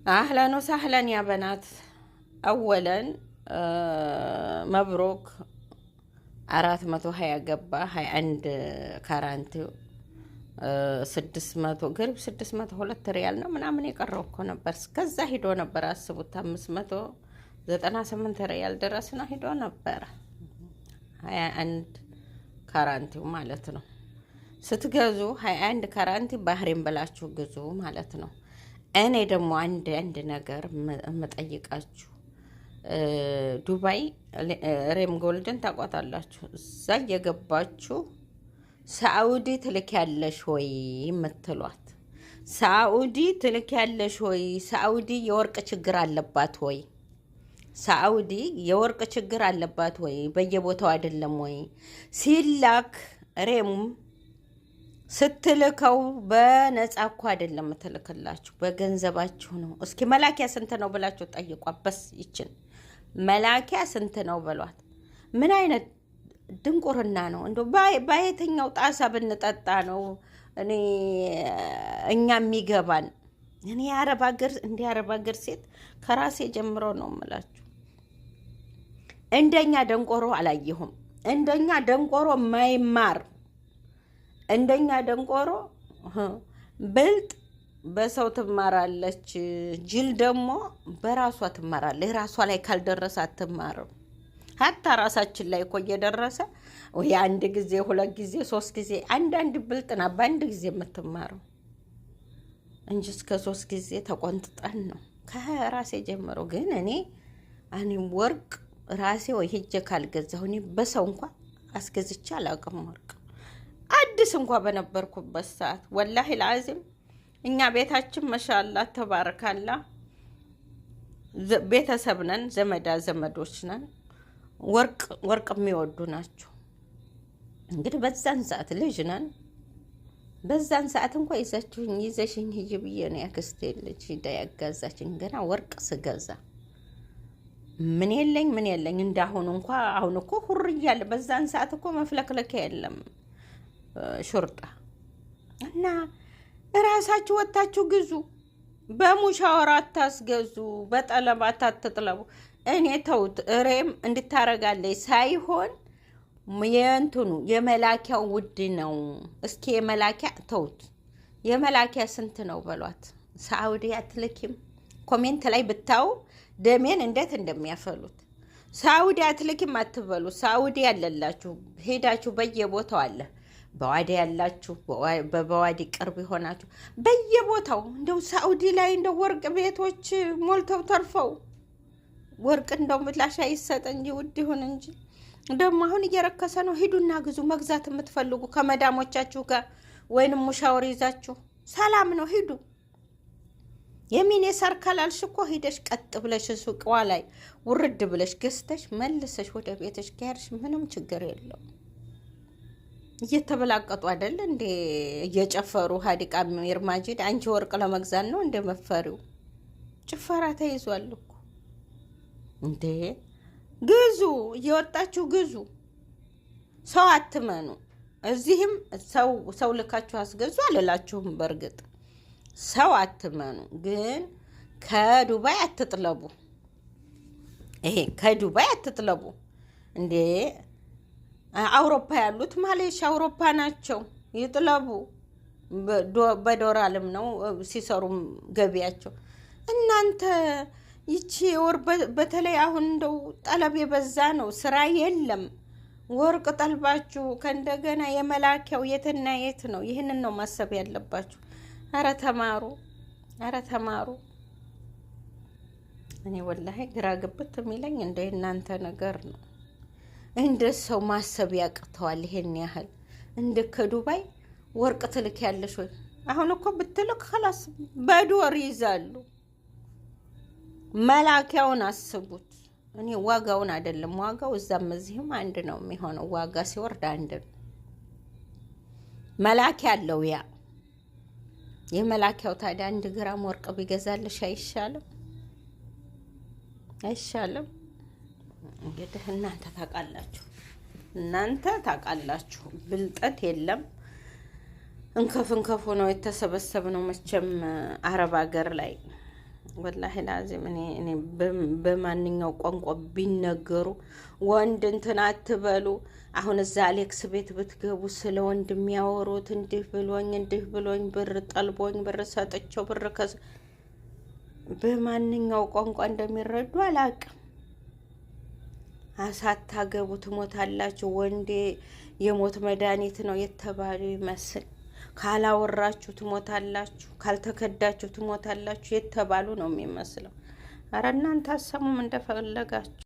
أهلا وسهلا يا بنات. أولا مبروك. 420 ገባ 21 ካራንቲው 600 ቅርብ 602 ሪያል ነው ምናምን የቀረው እኮ ነበር። እስከዛ ሂዶ ነበር። አስቡት 598 ሪያል ድረስ ነው ሂዶ ነበር 21 ካራንቲው ማለት ነው። ስትገዙ 21 ካራንቲ ባህሬን ብላችሁ ግዙ ማለት ነው። እኔ ደግሞ አንድ ነገር መጠይቃችሁ ዱባይ ሬም ጎልድን ታቋታላችሁ። እዛ የገባችሁ ሳኡዲ ትልኪያለሽ ወይ የምትሏት፣ ሳኡዲ ትልኪያለሽ ወይ? ሳኡዲ የወርቅ ችግር አለባት ወይ? ሳኡዲ የወርቅ ችግር አለባት ወይ? በየቦታው አይደለም ወይ ሲላክ? ሬሙም ስትልከው በነፃ እኮ አይደለም ትልክላችሁ፣ በገንዘባችሁ ነው። እስኪ መላኪያ ስንት ነው ብላችሁ ጠይቋት። በስ ይችን መላኪያ ስንት ነው በሏት። ምን አይነት ድንቁርና ነው? እንደው በየትኛው ጣሳ ብንጠጣ ነው እኛ የሚገባን? እኔ የአረብ ሀገር ሴት ከራሴ ጀምሮ ነው የምላችሁ። እንደኛ ደንቆሮ አላየሁም። እንደኛ ደንቆሮ ማይማር፣ እንደኛ ደንቆሮ ብልጥ በሰው ትማራለች፣ ጅል ደግሞ በራሷ ትማራለች። ራሷ ላይ ካልደረሰ አትማርም። ሀታ ራሳችን ላይ እኮ እየደረሰ ወይ አንድ ጊዜ 2 ጊዜ 3 ጊዜ አንዳንድ ብልጥና በአንድ ጊዜ የምትማረው እንጂ እስከ 3 ጊዜ ተቆንጥጠን ነው ከራሴ ጀምሮ። ግን እኔ ወርቅ ራሴ ወይ ሂጄ ካልገዛሁ እኔ በሰው እንኳን አስገዝቼ አላውቅም። ወርቅ አዲስ እንኳን በነበርኩበት ሰዓት ወላሂ ለአዚም እኛ ቤታችን ማሻአላ ተባረካላ ቤተሰብ ነን፣ ዘመዶች ነን። ወርቅ የሚወዱ ናቸው። እንግዲህ በዛን ሰዓት ልጅ ነን። በዛን ሰዓት እንኳን ይዘሽኝ ሂጂ ብዬ ነው ያክስቴ ልጅ ሂዳ ያጋዛችኝ። ገና ወርቅ ስገዛ ምን የለኝ እንዳሁን እንኳን አሁን እኮ ሁር እያለ በዛን ሰዓት እኮ መፍለክለኪያ የለም ሹርጣ እና እራሳችሁ ወጣችሁ ግዙ። በሙሻወራ አታስገዙ፣ በጠለባት አትጥለቡ። እኔ ተውት ሬም እንድታረጋለች ሳይሆን የመላኪያው ውድ ነው። እስኪ የመላኪያ ተውት፣ የመላኪያ ስንት ነው በሏት። ሳኡዲ አትልኪም? ኮሜንት ላይ ብታው ደሜን እንዴት እንደሚያፈሉት። ሳኡዲ አትልኪም አትበሉ። ሳኡዲ ያለላችሁ ሄዳችሁ በየቦታው አለ። በዋዲ ያላችሁ በዋዲ ቅርብ ይሆናችሁ በየቦታው እንደው ሳኡዲ ላይ እንደው ወርቅ ቤቶች ሞልተው ተርፈው ወርቅ እንደው ምላሽ አይሰጥ እንጂ ውድ ይሁን እንጂ ደግሞ አሁን እየረከሰ ነው። ሂዱና ግዙ። መግዛት የምትፈልጉ ከመዳሞቻችሁ ጋር ወይንም ሙሻወር ይዛችሁ ሰላም ነው ሂዱ። የሚኔ ሰርካላልሽ እኮ ሂደሽ ቀጥ ብለሽ ሱቅዋ ላይ ውርድ ብለሽ ገዝተሽ መልሰሽ ወደ ቤትሽ ከሄድሽ ምንም ችግር የለው። እየተበላቀጡ አይደል እንዴ እየጨፈሩ ሀዲቃ ሚር ማጂድ አንቺ ወርቅ ለመግዛት ነው እንደ መፈሪው ጭፈራ ተይዟል እኮ እንዴ። ግዙ፣ እየወጣችሁ ግዙ። ሰው አትመኑ። እዚህም ሰው ልካችሁ አስገዙ አልላችሁም። በእርግጥ ሰው አትመኑ፣ ግን ከዱባይ አትጥለቡ። ይሄ ከዱባይ አትጥለቡ እንዴ። አውሮፓ ያሉት ማሌሽ አውሮፓ ናቸው፣ ይጥለቡ። በዶላርም ነው ሲሰሩም ገቢያቸው። እናንተ ይቺ ወር በተለይ አሁን እንደው ጠለብ የበዛ ነው፣ ስራ የለም። ወርቅ ጠልባችሁ ከእንደገና የመላኪያው የትና የት ነው? ይህንን ነው ማሰብ ያለባችሁ። አረ ተማሩ፣ አረ ተማሩ። እኔ ወላሂ ግራ ግብት የሚለኝ እንደ እናንተ ነገር ነው። እንደ ሰው ማሰብ ያቅተዋል። ይሄን ያህል እንደ ከዱባይ ወርቅ ትልክ ያለሽ ወይ? አሁን እኮ ብትልክ خلاص በዶር ይዛሉ። መላኪያውን አስቡት። እኔ ዋጋውን አይደለም፣ ዋጋው እዛም እዚህም አንድ ነው የሚሆነው። ዋጋ ሲወርድ አንድ ነው። መላኪያ አለው። ያ የመላኪያው ታዲያ 1 ግራም ወርቅ ቢገዛልሽ አይሻልም? አይሻልም? እንግዲህ እናንተ ታውቃላችሁ። ብልጠት የለም። እንከፍ ነው የተሰበሰብነው መቼም አረብ ሀገር ላይ ወላሂ ላዚም እኔ በማንኛው ቋንቋ ቢነገሩ ወንድ እንትን አትበሉ። አሁን እዛ አሌክስ ቤት ብትገቡ ስለ ወንድ የሚያወሩት እንዲህ ብሎኝ ብር ጠልቦኝ ብር ሰጥቸው ብር በማንኛው ቋንቋ እንደሚረዱ አላቅም። አሳታገቡ ትሞታላችሁ። ወንዴ የሞት መድኃኒት ነው የተባሉ ይመስል ካላወራችሁ ትሞታላችሁ፣ ካልተከዳችሁ ትሞታላችሁ የተባሉ ነው የሚመስለው። አረ እናንተ አሰሙም እንደፈለጋችሁ።